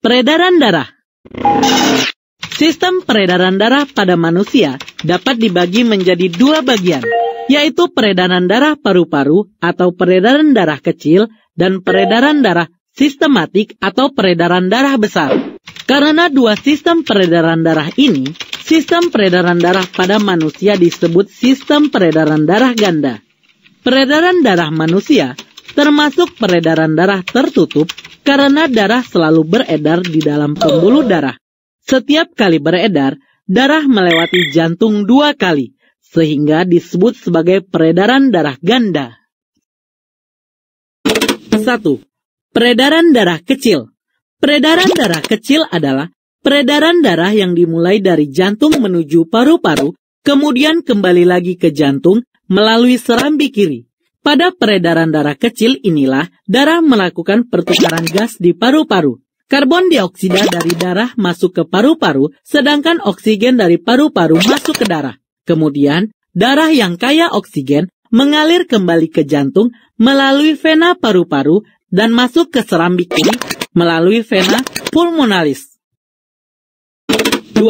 Peredaran darah. Sistem peredaran darah pada manusia dapat dibagi menjadi dua bagian, yaitu peredaran darah paru-paru atau peredaran darah kecil dan peredaran darah sistematik atau peredaran darah besar. Karena dua sistem peredaran darah ini, sistem peredaran darah pada manusia disebut sistem peredaran darah ganda. Peredaran darah manusia termasuk peredaran darah tertutup karena darah selalu beredar di dalam pembuluh darah. Setiap kali beredar, darah melewati jantung 2 kali, sehingga disebut sebagai peredaran darah ganda. 1. Peredaran darah kecil. Peredaran darah kecil adalah peredaran darah yang dimulai dari jantung menuju paru-paru, kemudian kembali lagi ke jantung melalui serambi kiri. Pada peredaran darah kecil inilah darah melakukan pertukaran gas di paru-paru. Karbon dioksida dari darah masuk ke paru-paru, sedangkan oksigen dari paru-paru masuk ke darah. Kemudian, darah yang kaya oksigen mengalir kembali ke jantung melalui vena paru-paru dan masuk ke serambi kiri melalui vena pulmonalis. 2.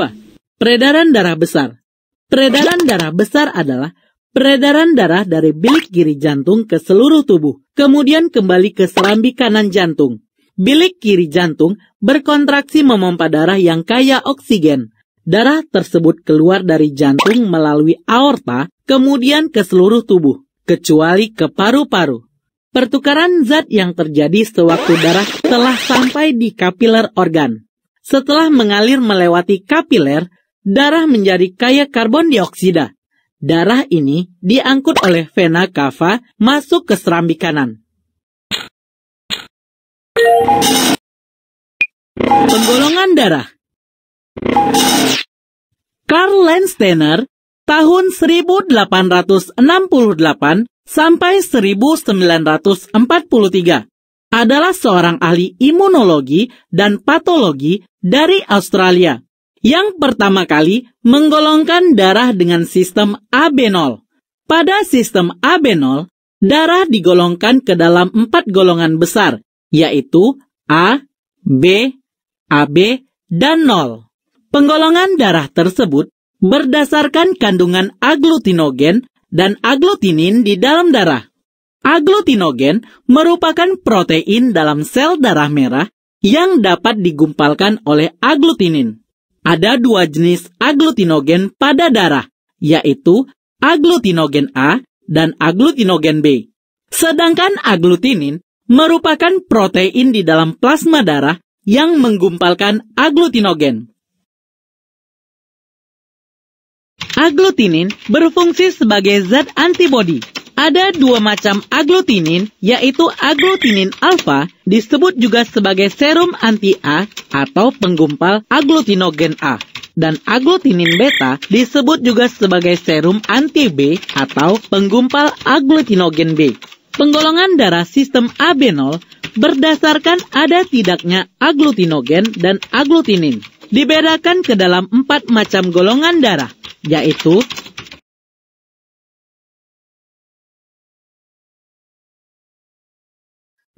Peredaran darah besar. Peredaran darah besar adalah peredaran darah dari bilik kiri jantung ke seluruh tubuh, kemudian kembali ke serambi kanan jantung. Bilik kiri jantung berkontraksi memompa darah yang kaya oksigen. Darah tersebut keluar dari jantung melalui aorta, kemudian ke seluruh tubuh, kecuali ke paru-paru. Pertukaran zat yang terjadi sewaktu darah telah sampai di kapiler organ. Setelah mengalir melewati kapiler, darah menjadi kaya karbon dioksida. Darah ini diangkut oleh vena cava masuk ke serambi kanan. Penggolongan darah. Karl Landsteiner tahun 1868 sampai 1943 adalah seorang ahli imunologi dan patologi dari Australia yang pertama kali menggolongkan darah dengan sistem AB0. Pada sistem AB0, darah digolongkan ke dalam 4 golongan besar, yaitu A, B, AB, dan 0. Penggolongan darah tersebut berdasarkan kandungan agglutinogen dan agglutinin di dalam darah. Agglutinogen merupakan protein dalam sel darah merah yang dapat digumpalkan oleh agglutinin. Ada 2 jenis agglutinogen pada darah, yaitu agglutinogen A dan agglutinogen B. Sedangkan agglutinin merupakan protein di dalam plasma darah yang menggumpalkan agglutinogen. Agglutinin berfungsi sebagai zat antibodi. Ada 2 macam agglutinin, yaitu agglutinin alfa, disebut juga sebagai serum anti-A atau penggumpal agglutinogen A. Dan agglutinin beta disebut juga sebagai serum anti-B atau penggumpal agglutinogen B. Penggolongan darah sistem AB0 berdasarkan ada tidaknya agglutinogen dan agglutinin. Dibedakan ke dalam 4 macam golongan darah, yaitu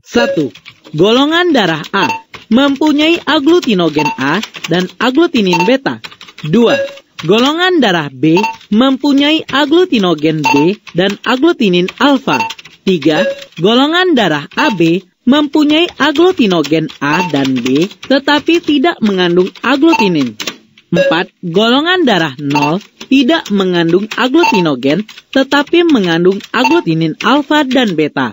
1. Golongan darah A mempunyai agglutinogen A dan agglutinin beta. 2. Golongan darah B mempunyai agglutinogen B dan agglutinin alfa. 3. Golongan darah AB mempunyai agglutinogen A dan B tetapi tidak mengandung agglutinin. 4. Golongan darah 0 tidak mengandung agglutinogen tetapi mengandung agglutinin alfa dan beta.